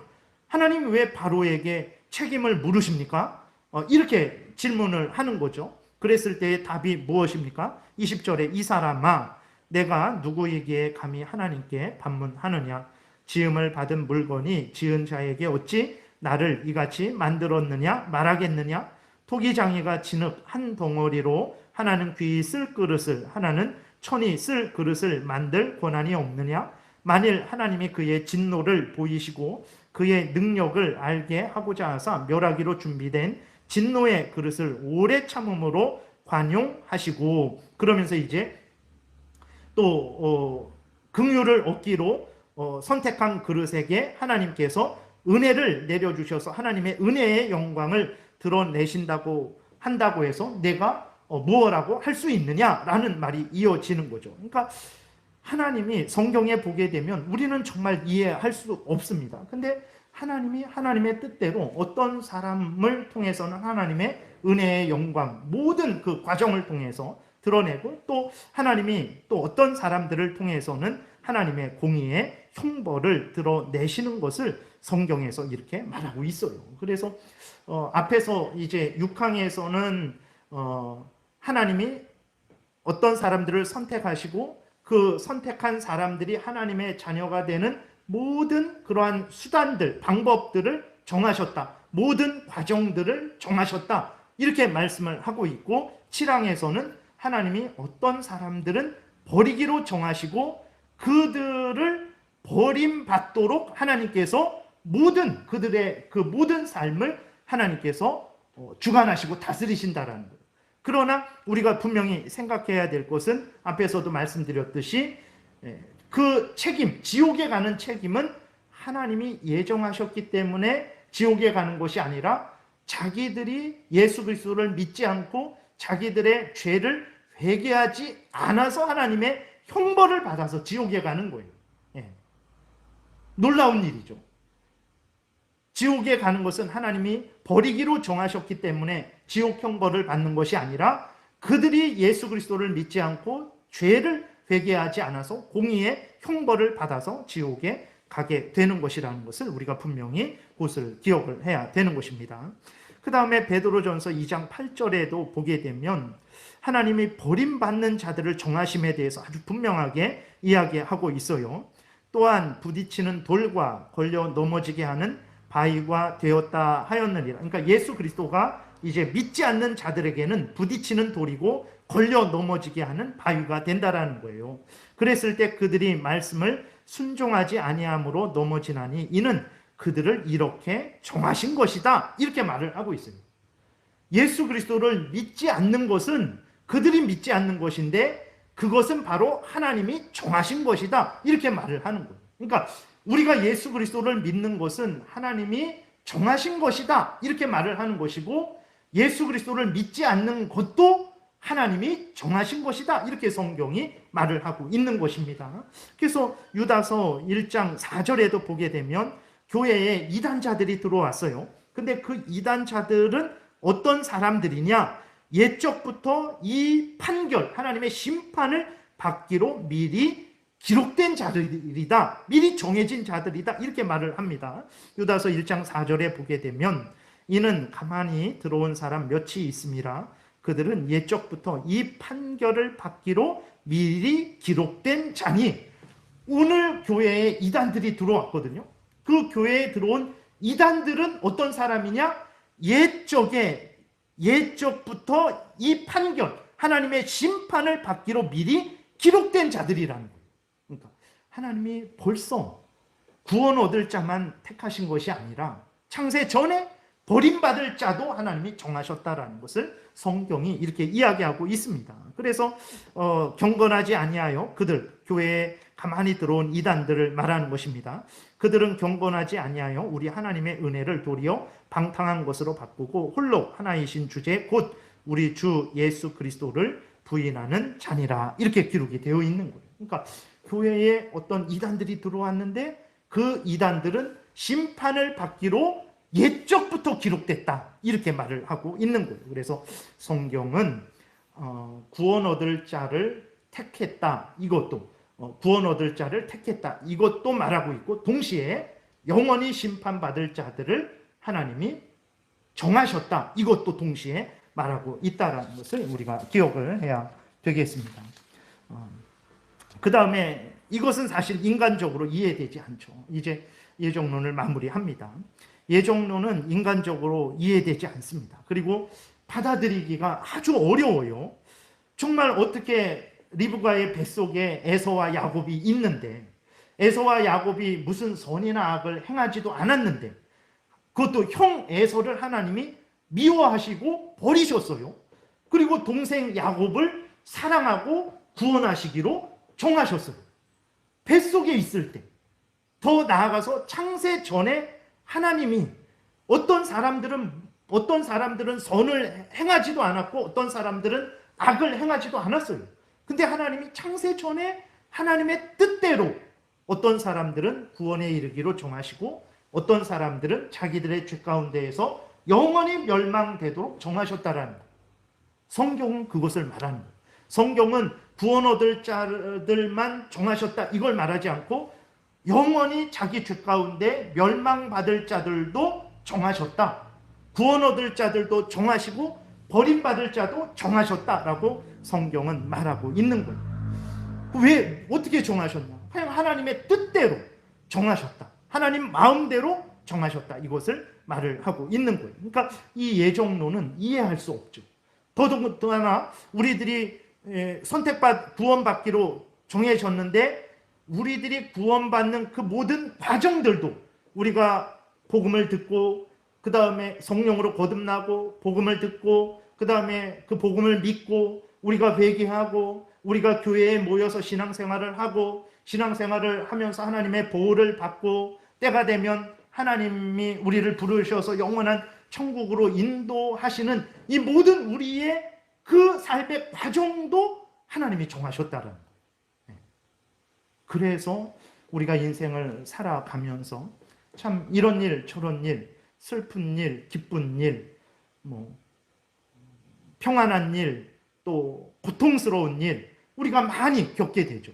하나님 왜 바로에게 책임을 물으십니까? 이렇게 질문을 하는 거죠. 그랬을 때의 답이 무엇입니까? 20절에 이 사람아 내가 누구에게 감히 하나님께 반문하느냐? 지음을 받은 물건이 지은 자에게 어찌 나를 이같이 만들었느냐 말하겠느냐? 토기장이가 진흙 한 덩어리로 하나는 귀히 쓸 그릇을 하나는 천이 쓸 그릇을 만들 권한이 없느냐? 만일 하나님이 그의 진노를 보이시고 그의 능력을 알게 하고자 하사 멸하기로 준비된 진노의 그릇을 오래 참음으로 관용하시고 그러면서 이제 또 긍휼을 얻기로 선택한 그릇에게 하나님께서 은혜를 내려주셔서 하나님의 은혜의 영광을 드러내신다고 한다고 해서 내가 무엇라고 할 수 있느냐라는 말이 이어지는 거죠. 그러니까 하나님이 성경에 보게 되면 우리는 정말 이해할 수 없습니다. 근데 하나님이 하나님의 뜻대로 어떤 사람을 통해서는 하나님의 은혜의 영광 모든 그 과정을 통해서 드러내고 또 하나님이 또 어떤 사람들을 통해서는 하나님의 공의의 형벌을 드러내시는 것을 성경에서 이렇게 말하고 있어요. 그래서 앞에서 이제 6항에서는 하나님이 어떤 사람들을 선택하시고 그 선택한 사람들이 하나님의 자녀가 되는 모든 그러한 수단들, 방법들을 정하셨다. 모든 과정들을 정하셨다. 이렇게 말씀을 하고 있고 7항에서는 하나님이 어떤 사람들은 버리기로 정하시고 그들을 버림받도록 하나님께서 그들의 그 모든 삶을 하나님께서 주관하시고 다스리신다라는 거예요. 그러나 우리가 분명히 생각해야 될 것은 앞에서도 말씀드렸듯이 그 책임, 지옥에 가는 책임은 하나님이 예정하셨기 때문에 지옥에 가는 것이 아니라 자기들이 예수 그리스도를 믿지 않고 자기들의 죄를 회개하지 않아서 하나님의 형벌을 받아서 지옥에 가는 거예요. 놀라운 일이죠. 지옥에 가는 것은 하나님이 버리기로 정하셨기 때문에 지옥 형벌을 받는 것이 아니라 그들이 예수 그리스도를 믿지 않고 죄를 회개하지 않아서 공의의 형벌을 받아서 지옥에 가게 되는 것이라는 것을 우리가 분명히 그것을 기억을 해야 되는 것입니다. 그 다음에 베드로전서 2장 8절에도 보게 되면 하나님이 버림받는 자들을 정하심에 대해서 아주 분명하게 이야기하고 있어요. 또한 부딪히는 돌과 걸려 넘어지게 하는 바위가 되었다 하였느니라. 그러니까 예수 그리스도가 이제 믿지 않는 자들에게는 부딪히는 돌이고 걸려 넘어지게 하는 바위가 된다라는 거예요. 그랬을 때 그들이 말씀을 순종하지 아니함으로 넘어지나니 이는 그들을 이렇게 정하신 것이다. 이렇게 말을 하고 있어요. 예수 그리스도를 믿지 않는 것은 그들이 믿지 않는 것인데 그것은 바로 하나님이 정하신 것이다. 이렇게 말을 하는 거예요. 그러니까 우리가 예수 그리스도를 믿는 것은 하나님이 정하신 것이다. 이렇게 말을 하는 것이고 예수 그리스도를 믿지 않는 것도 하나님이 정하신 것이다. 이렇게 성경이 말을 하고 있는 것입니다. 그래서 유다서 1장 4절에도 보게 되면 교회에 이단자들이 들어왔어요. 근데 그 이단자들은 어떤 사람들이냐? 옛적부터 이 판결, 하나님의 심판을 받기로 미리 기록된 자들이다. 미리 정해진 자들이다. 이렇게 말을 합니다. 유다서 1장 4절에 보게 되면 이는 가만히 들어온 사람 몇이 있음이라. 그들은 옛적부터 이 판결을 받기로 미리 기록된 자니. 오늘 교회에 이단들이 들어왔거든요. 그 교회에 들어온 이단들은 어떤 사람이냐? 옛적부터 이 판결, 하나님의 심판을 받기로 미리 기록된 자들이라는 거예요. 그러니까 하나님이 벌써 구원 얻을 자만 택하신 것이 아니라 창세 전에 버림받을 자도 하나님이 정하셨다라는 것을 성경이 이렇게 이야기하고 있습니다. 그래서 경건하지 아니하여 그들, 교회에 가만히 들어온 이단들을 말하는 것입니다. 그들은 경건하지 아니하여 우리 하나님의 은혜를 도리어 방탕한 것으로 바꾸고 홀로 하나이신 주제 곧 우리 주 예수 그리스도를 부인하는 자니라. 이렇게 기록이 되어 있는 거예요. 그러니까 교회에 어떤 이단들이 들어왔는데 그 이단들은 심판을 받기로 옛적부터 기록됐다. 이렇게 말을 하고 있는 거예요. 그래서 성경은 구원 얻을 자를 택했다. 이것도 구원 얻을 자를 택했다. 이것도 말하고 있고 동시에 영원히 심판받을 자들을 하나님이 정하셨다. 이것도 동시에 말하고 있다라는 것을 우리가 기억을 해야 되겠습니다. 그 다음에 이것은 사실 인간적으로 이해되지 않죠. 이제 예정론을 마무리합니다. 예정론은 인간적으로 이해되지 않습니다. 그리고 받아들이기가 아주 어려워요. 정말 어떻게 리브가의 뱃속에 에서와 야곱이 있는데 에서와 야곱이 무슨 선이나 악을 행하지도 않았는데 그것도 형 에서를 하나님이 미워하시고 버리셨어요. 그리고 동생 야곱을 사랑하고 구원하시기로 정하셨어요. 뱃속에 있을 때, 더 나아가서 창세 전에 하나님이 어떤 사람들은 선을 행하지도 않았고 어떤 사람들은 악을 행하지도 않았어요. 근데 하나님이 창세 전에 하나님의 뜻대로 어떤 사람들은 구원에 이르기로 정하시고 어떤 사람들은 자기들의 죄 가운데에서 영원히 멸망되도록 정하셨다라는 거예요. 성경은 그것을 말하는 거예요. 성경은 구원 얻을 자들만 정하셨다 이걸 말하지 않고 영원히 자기 죄 가운데 멸망받을 자들도 정하셨다. 구원 얻을 자들도 정하시고 버림받을 자도 정하셨다라고 성경은 말하고 있는 거예요. 왜 어떻게 정하셨냐? 그냥 하나님의 뜻대로 정하셨다. 하나님 마음대로 정하셨다. 이것을 말을 하고 있는 거예요. 그러니까 이 예정론은 이해할 수 없죠. 더더구나 우리들이 구원받기로 정해졌는데 우리들이 구원받는 그 모든 과정들도 우리가 복음을 듣고 그 다음에 성령으로 거듭나고 복음을 듣고 그 다음에 그 복음을 믿고 우리가 회개하고 우리가 교회에 모여서 신앙생활을 하고 신앙생활을 하면서 하나님의 보호를 받고 때가 되면 하나님이 우리를 부르셔서 영원한 천국으로 인도하시는 이 모든 우리의 그 삶의 과정도 하나님이 정하셨다는 거예요. 그래서 우리가 인생을 살아가면서 참 이런 일 저런 일 슬픈 일 기쁜 일 평안한 일 또 고통스러운 일 우리가 많이 겪게 되죠.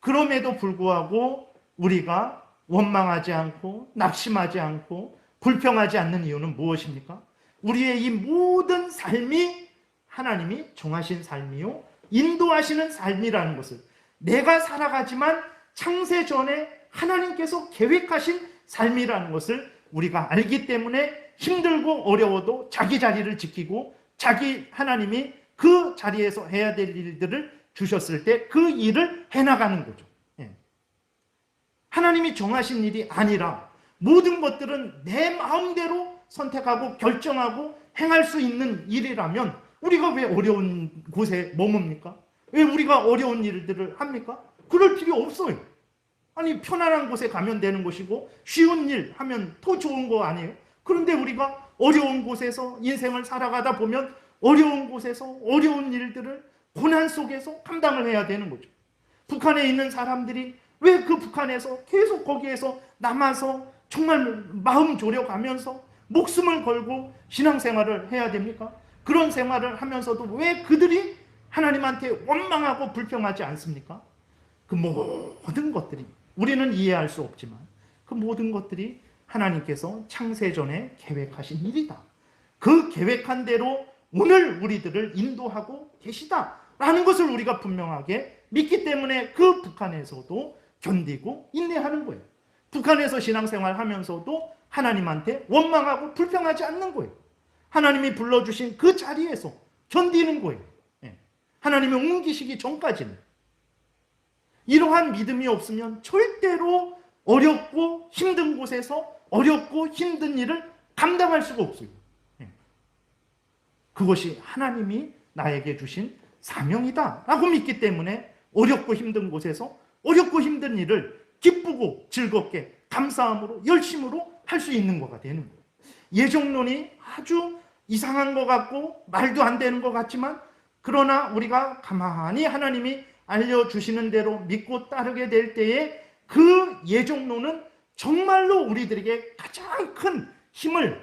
그럼에도 불구하고 우리가 원망하지 않고 낙심하지 않고 불평하지 않는 이유는 무엇입니까? 우리의 이 모든 삶이 하나님이 정하신 삶이요 인도하시는 삶이라는 것을 내가 살아가지만 창세 전에 하나님께서 계획하신 삶이라는 것을 우리가 알기 때문에 힘들고 어려워도 자기 자리를 지키고 하나님이 그 자리에서 해야 될 일들을 주셨을 때 그 일을 해나가는 거죠. 하나님이 정하신 일이 아니라 모든 것들은 내 마음대로 선택하고 결정하고 행할 수 있는 일이라면 우리가 왜 어려운 곳에 머뭅니까? 왜 우리가 어려운 일들을 합니까? 그럴 필요 없어요. 아니 편안한 곳에 가면 되는 것이고 쉬운 일 하면 더 좋은 거 아니에요? 그런데 우리가 어려운 곳에서 인생을 살아가다 보면 어려운 곳에서 어려운 일들을 고난 속에서 감당을 해야 되는 거죠. 북한에 있는 사람들이 왜 그 북한에서 계속 거기에서 남아서 정말 마음 졸여가면서 목숨을 걸고 신앙생활을 해야 됩니까? 그런 생활을 하면서도 왜 그들이 하나님한테 원망하고 불평하지 않습니까? 그 모든 것들이 우리는 이해할 수 없지만 그 모든 것들이 하나님께서 창세전에 계획하신 일이다. 그 계획한 대로 오늘 우리들을 인도하고 계시다라는 것을 우리가 분명하게 믿기 때문에 그 북한에서도 견디고 인내하는 거예요. 북한에서 신앙생활 하면서도 하나님한테 원망하고 불평하지 않는 거예요. 하나님이 불러주신 그 자리에서 견디는 거예요. 하나님이 옮기시기 전까지는. 이러한 믿음이 없으면 절대로 어렵고 힘든 곳에서 어렵고 힘든 일을 감당할 수가 없어요. 그것이 하나님이 나에게 주신 사명이다 라고 믿기 때문에 어렵고 힘든 곳에서 어렵고 힘든 일을 기쁘고 즐겁게 감사함으로 열심으로 할 수 있는 거가 되는 거예요. 예정론이 아주 이상한 것 같고 말도 안 되는 것 같지만 그러나 우리가 가만히 하나님이 알려주시는 대로 믿고 따르게 될 때에 그 예정론은 정말로 우리들에게 가장 큰 힘을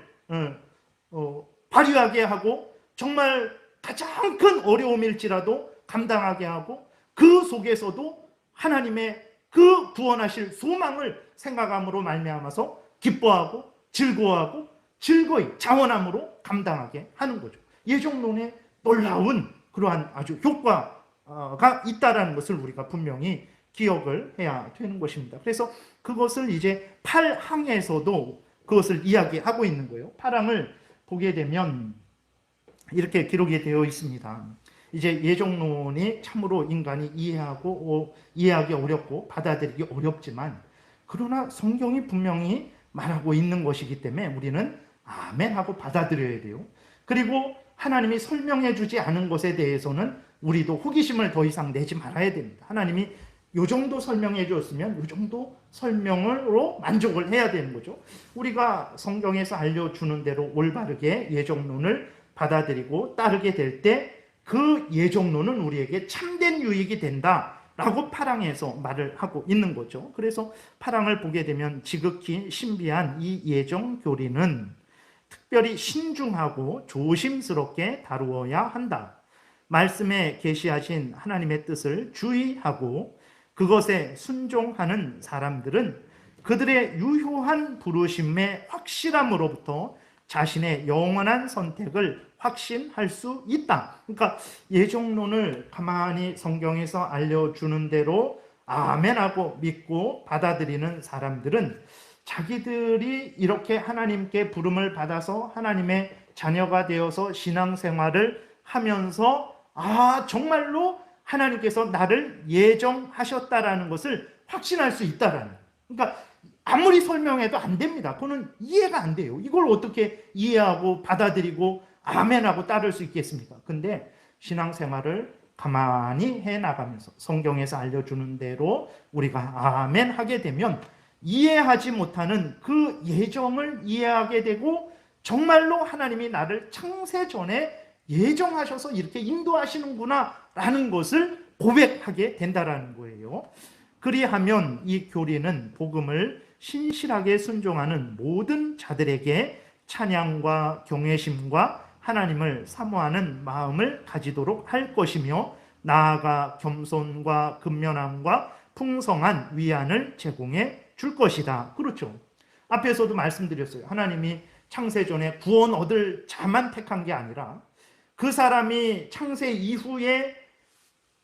발휘하게 하고 정말 가장 큰 어려움일지라도 감당하게 하고 그 속에서도 하나님의 그 구원하실 소망을 생각함으로 말미암아서 기뻐하고 즐거워하고 즐거이 자원함으로 감당하게 하는 거죠. 예정론의 놀라운 그러한 아주 효과가 있다라는 것을 우리가 분명히 기억을 해야 되는 것입니다. 그래서 그것을 이제 8항에서도 그것을 이야기하고 있는 거예요. 8항을 보게 되면 이렇게 기록이 되어 있습니다. 이제 예정론이 참으로 인간이 이해하기 어렵고 받아들이기 어렵지만, 그러나 성경이 분명히 말하고 있는 것이기 때문에 우리는 아멘 하고 받아들여야 돼요. 그리고 하나님이 설명해 주지 않은 것에 대해서는 우리도 호기심을 더 이상 내지 말아야 됩니다. 하나님이 요 정도 설명해 줬으면 요 정도 설명으로 만족을 해야 되는 거죠. 우리가 성경에서 알려주는 대로 올바르게 예정론을 받아들이고 따르게 될 때 그 예정론은 우리에게 참된 유익이 된다라고 8항에서 말을 하고 있는 거죠. 그래서 8항을 보게 되면 지극히 신비한 이 예정 교리는 특별히 신중하고 조심스럽게 다루어야 한다. 말씀에 계시하신 하나님의 뜻을 주의하고 그것에 순종하는 사람들은 그들의 유효한 부르심의 확실함으로부터 자신의 영원한 선택을 확신할 수 있다. 그러니까 예정론을 가만히 성경에서 알려주는 대로 아멘하고 믿고 받아들이는 사람들은 자기들이 이렇게 하나님께 부름을 받아서 하나님의 자녀가 되어서 신앙생활을 하면서 정말로 하나님께서 나를 예정하셨다라는 것을 확신할 수 있다라는, 그러니까 아무리 설명해도 안 됩니다. 그거는 이해가 안 돼요. 이걸 어떻게 이해하고 받아들이고 아멘하고 따를 수 있겠습니까? 근데 신앙생활을 가만히 해나가면서 성경에서 알려주는 대로 우리가 아멘 하게 되면 이해하지 못하는 그 예정을 이해하게 되고, 정말로 하나님이 나를 창세 전에 예정하셔서 이렇게 인도하시는구나 라는 것을 고백하게 된다라는 거예요. 그리하면 이 교리는 복음을 신실하게 순종하는 모든 자들에게 찬양과 경외심과 하나님을 사모하는 마음을 가지도록 할 것이며, 나아가 겸손과 근면함과 풍성한 위안을 제공해 줄 것이다. 그렇죠. 앞에서도 말씀드렸어요. 하나님이 창세전에 구원 얻을 자만 택한 게 아니라 그 사람이 창세 이후에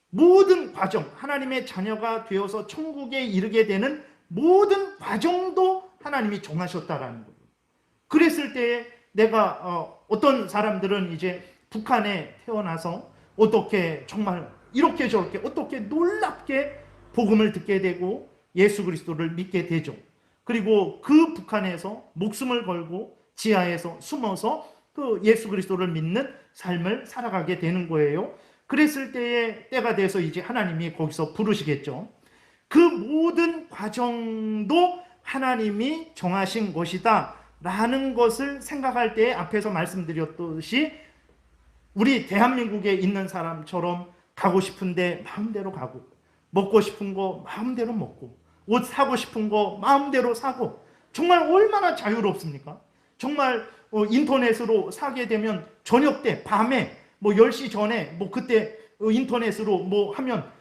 모든 과정, 하나님의 자녀가 되어서 천국에 이르게 되는 모든 과정도 하나님이 정하셨다라는 거예요. 그랬을 때에 내가 어떤 사람들은 이제 북한에 태어나서 어떻게 정말 이렇게 저렇게 어떻게 놀랍게 복음을 듣게 되고 예수 그리스도를 믿게 되죠. 그리고 그 북한에서 목숨을 걸고 지하에서 숨어서 그 예수 그리스도를 믿는 삶을 살아가게 되는 거예요. 그랬을 때에 때가 돼서 이제 하나님이 거기서 부르시겠죠. 그 모든 과정도 하나님이 정하신 것이다 라는 것을 생각할 때 앞에서 말씀드렸듯이 우리 대한민국에 있는 사람처럼 가고 싶은데 마음대로 가고, 먹고 싶은 거 마음대로 먹고, 옷 사고 싶은 거 마음대로 사고, 정말 얼마나 자유롭습니까? 정말 인터넷으로 사게 되면 저녁 때 밤에 10시 전에 그때 인터넷으로 하면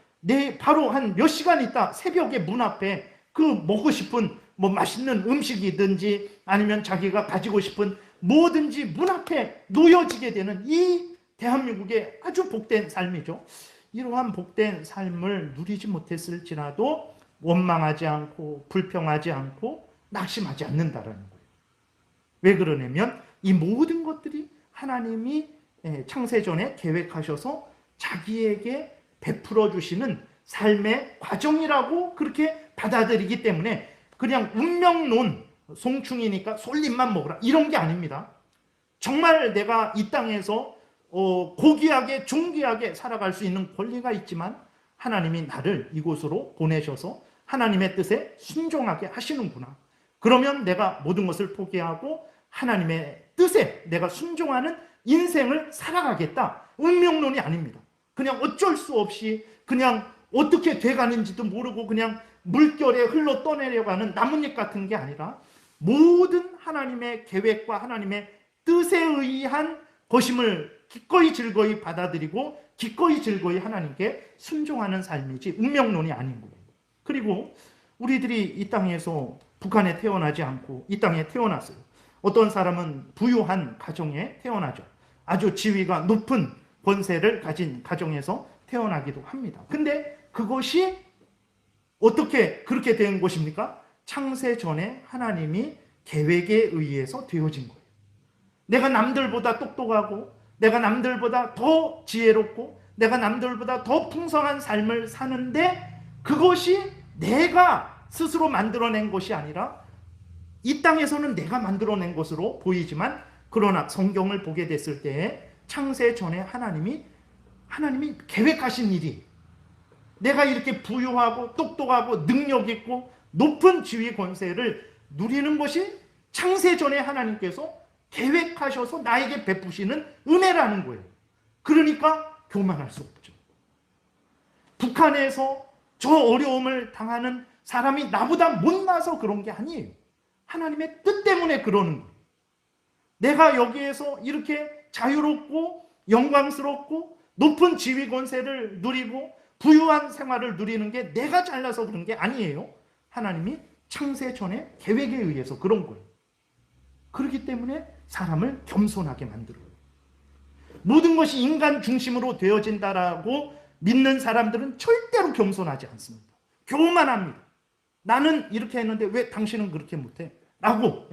바로 한 몇 시간 있다 새벽에 문 앞에 그 먹고 싶은 맛있는 음식이든지 아니면 자기가 가지고 싶은 뭐든지 문 앞에 놓여지게 되는 이 대한민국의 아주 복된 삶이죠. 이러한 복된 삶을 누리지 못했을지라도 원망하지 않고 불평하지 않고 낙심하지 않는다라는 거예요. 왜 그러냐면 이 모든 것들이 하나님이 창세전에 계획하셔서 자기에게 베풀어 주시는 삶의 과정이라고 그렇게 받아들이기 때문에 그냥 운명론, 송충이니까 솔잎만 먹으라 이런 게 아닙니다. 정말 내가 이 땅에서 고귀하게 존귀하게 살아갈 수 있는 권리가 있지만 하나님이 나를 이곳으로 보내셔서 하나님의 뜻에 순종하게 하시는구나. 그러면 내가 모든 것을 포기하고 하나님의 뜻에 내가 순종하는 인생을 살아가겠다. 운명론이 아닙니다. 그냥 어쩔 수 없이 그냥 어떻게 돼가는지도 모르고 그냥 물결에 흘러 떠내려가는 나뭇잎 같은 게 아니라 모든 하나님의 계획과 하나님의 뜻에 의한 거심을 기꺼이 즐거이 받아들이고 기꺼이 즐거이 하나님께 순종하는 삶이지 운명론이 아닌 거예요. 그리고 우리들이 이 땅에서 북한에 태어나지 않고 이 땅에 태어났어요. 어떤 사람은 부유한 가정에 태어나죠. 아주 지위가 높은 권세를 가진 가정에서 태어나기도 합니다. 근데 그것이 어떻게 그렇게 된 것입니까? 창세 전에 하나님이 계획에 의해서 되어진 거예요. 내가 남들보다 똑똑하고 내가 남들보다 더 지혜롭고 내가 남들보다 더 풍성한 삶을 사는데 그것이 내가 스스로 만들어낸 것이 아니라 이 땅에서는 내가 만들어낸 것으로 보이지만 그러나 성경을 보게 됐을 때에 창세 전에 하나님이 계획하신 일이 내가 이렇게 부유하고 똑똑하고 능력 있고 높은 지위 권세를 누리는 것이 창세 전에 하나님께서 계획하셔서 나에게 베푸시는 은혜라는 거예요. 그러니까 교만할 수 없죠. 북한에서 저 어려움을 당하는 사람이 나보다 못나서 그런 게 아니에요. 하나님의 뜻 때문에 그러는 거예요. 내가 여기에서 이렇게 자유롭고 영광스럽고 높은 지위 권세를 누리고 부유한 생활을 누리는 게 내가 잘나서 그런 게 아니에요. 하나님이 창세 전에 계획에 의해서 그런 거예요. 그렇기 때문에 사람을 겸손하게 만들어요. 모든 것이 인간 중심으로 되어진다라고 믿는 사람들은 절대로 겸손하지 않습니다. 교만합니다. 나는 이렇게 했는데 왜 당신은 그렇게 못해? 라고.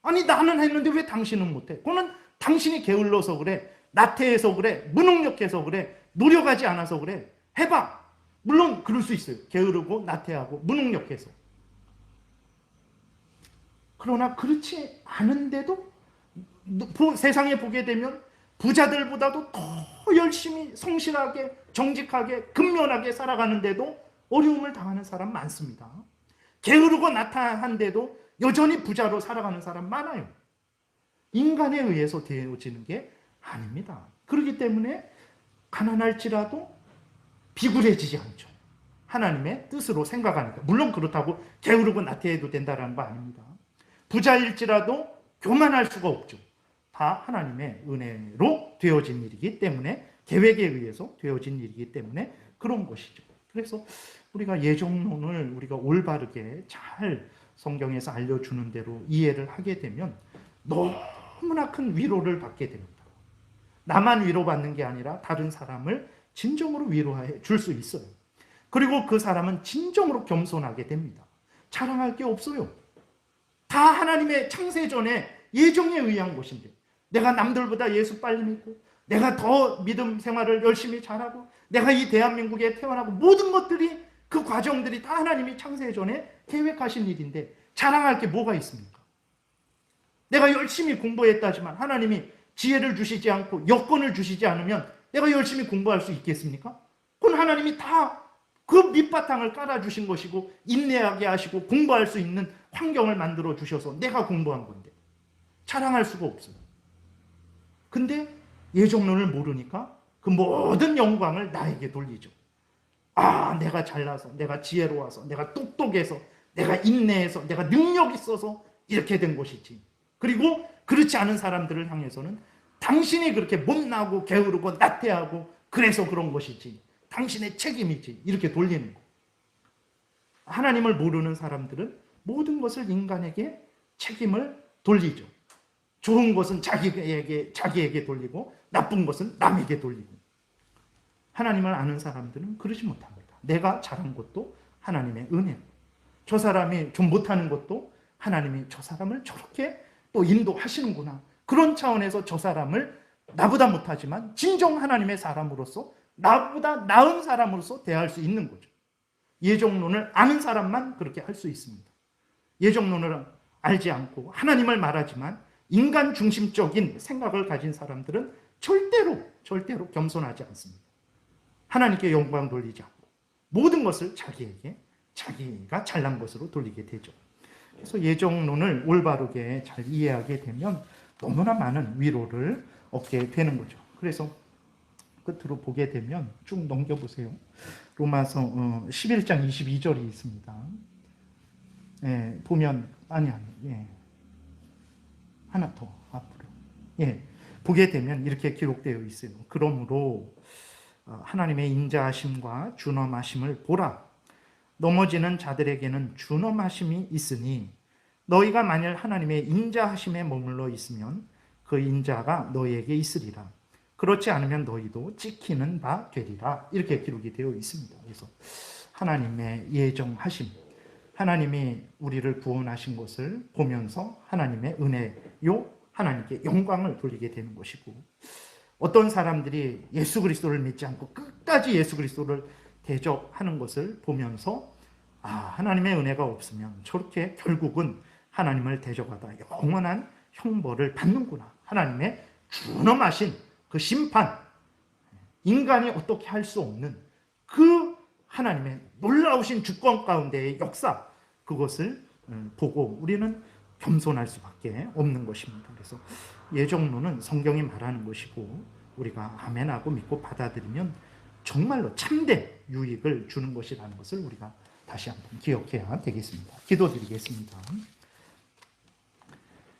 아니 나는 했는데 왜 당신은 못해? 그거는 당신이 게을러서 그래. 나태해서 그래. 무능력해서 그래. 노력하지 않아서 그래. 해봐. 물론 그럴 수 있어요. 게으르고 나태하고 무능력해서. 그러나 그렇지 않은데도 세상에 보게 되면 부자들보다도 더 열심히 성실하게 정직하게 근면하게 살아가는데도 어려움을 당하는 사람 많습니다. 게으르고 나태한데도 여전히 부자로 살아가는 사람 많아요. 인간에 의해서 되어지는 게 아닙니다. 그렇기 때문에 가난할지라도 비굴해지지 않죠. 하나님의 뜻으로 생각하니까. 물론 그렇다고 게으르고 나태해도 된다는 거 아닙니다. 부자일지라도 교만할 수가 없죠. 다 하나님의 은혜로 되어진 일이기 때문에 계획에 의해서 되어진 일이기 때문에 그런 것이죠. 그래서 우리가 예정론을 우리가 올바르게 잘 성경에서 알려주는 대로 이해를 하게 되면 너무나 큰 위로를 받게 됩니다. 나만 위로받는 게 아니라 다른 사람을 진정으로 위로해 줄 수 있어요. 그리고 그 사람은 진정으로 겸손하게 됩니다. 자랑할 게 없어요. 다 하나님의 창세전에 예정에 의한 것인데 내가 남들보다 예수 빨리 믿고 내가 더 믿음 생활을 열심히 잘하고 내가 이 대한민국에 태어나고 모든 것들이 그 과정들이 다 하나님이 창세전에 계획하신 일인데 자랑할 게 뭐가 있습니까? 내가 열심히 공부했다지만 하나님이 지혜를 주시지 않고 여건을 주시지 않으면 내가 열심히 공부할 수 있겠습니까? 그건 하나님이 다 그 밑바탕을 깔아주신 것이고 인내하게 하시고 공부할 수 있는 환경을 만들어 주셔서 내가 공부한 건데 자랑할 수가 없어요. 근데 예정론을 모르니까 그 모든 영광을 나에게 돌리죠. 아, 내가 잘나서, 내가 지혜로워서, 내가 똑똑해서, 내가 인내해서, 내가 능력 있어서 이렇게 된 것이지. 그리고 그렇지 않은 사람들을 향해서는 당신이 그렇게 못나고 게으르고 나태하고 그래서 그런 것이지. 당신의 책임이지. 이렇게 돌리는 거. 하나님을 모르는 사람들은 모든 것을 인간에게 책임을 돌리죠. 좋은 것은 자기에게 돌리고 나쁜 것은 남에게 돌리고. 하나님을 아는 사람들은 그러지 못합니다. 내가 잘한 것도 하나님의 은혜고 저 사람이 좀 못하는 것도 하나님이 저 사람을 저렇게 또 인도하시는구나. 그런 차원에서 저 사람을 나보다 못하지만 진정 하나님의 사람으로서 나보다 나은 사람으로서 대할 수 있는 거죠. 예정론을 아는 사람만 그렇게 할 수 있습니다. 예정론을 알지 않고 하나님을 말하지만 인간 중심적인 생각을 가진 사람들은 절대로 겸손하지 않습니다. 하나님께 영광 돌리지 않고 모든 것을 자기가 잘난 것으로 돌리게 되죠. 그래서 예정론을 올바르게 잘 이해하게 되면 너무나 많은 위로를 얻게 되는 거죠. 그래서 끝으로 보게 되면 쭉 넘겨보세요. 로마서 11장 22절이 있습니다. 보면 하나 더 앞으로. 보게 되면 이렇게 기록되어 있어요. 그러므로 하나님의 인자하심과 준엄하심을 보라. 넘어지는 자들에게는 준엄하심이 있으니 너희가 만일 하나님의 인자하심에 머물러 있으면 그 인자가 너희에게 있으리라. 그렇지 않으면 너희도 찍히는 바 되리라. 이렇게 기록이 되어 있습니다. 그래서 하나님의 예정하심, 하나님이 우리를 구원하신 것을 보면서 하나님의 은혜요, 하나님께 영광을 돌리게 되는 것이고, 어떤 사람들이 예수 그리스도를 믿지 않고 끝까지 예수 그리스도를 대적하는 것을 보면서 하나님의 은혜가 없으면 저렇게 결국은 하나님을 대적하다 영원한 형벌을 받는구나. 하나님의 준엄하신 그 심판, 인간이 어떻게 할 수 없는 그 하나님의 놀라우신 주권 가운데의 역사, 그것을 보고 우리는 겸손할 수밖에 없는 것입니다. 그래서 예정론은 성경이 말하는 것이고 우리가 아멘하고 믿고 받아들이면 정말로 참된 유익을 주는 것이라는 것을 우리가 다시 한번 기억해야 되겠습니다. 기도드리겠습니다.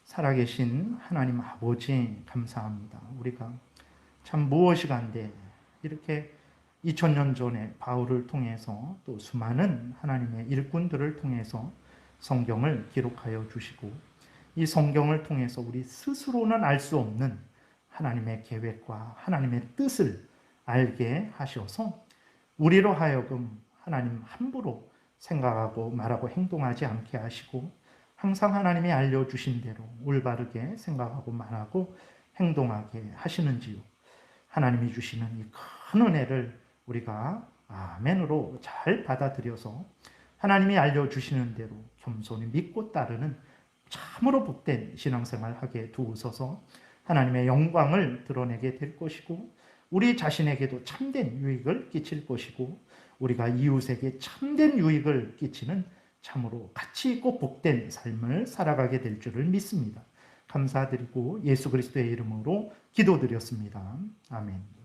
살아계신 하나님 아버지 감사합니다. 우리가 참 무엇이 간데 이렇게 2000년 전에 바울을 통해서 또 수많은 하나님의 일꾼들을 통해서 성경을 기록하여 주시고 이 성경을 통해서 우리 스스로는 알 수 없는 하나님의 계획과 하나님의 뜻을 알게 하셔서 우리로 하여금 하나님 함부로 생각하고 말하고 행동하지 않게 하시고 항상 하나님이 알려주신 대로 올바르게 생각하고 말하고 행동하게 하시는지요. 하나님이 주시는 이 큰 은혜를 우리가 아멘으로 잘 받아들여서 하나님이 알려주시는 대로 겸손히 믿고 따르는 참으로 복된 신앙생활 하게 두어서 하나님의 영광을 드러내게 될 것이고 우리 자신에게도 참된 유익을 끼칠 것이고 우리가 이웃에게 참된 유익을 끼치는 참으로 가치 있고 복된 삶을 살아가게 될 줄을 믿습니다. 감사드리고 예수 그리스도의 이름으로 기도드렸습니다. 아멘.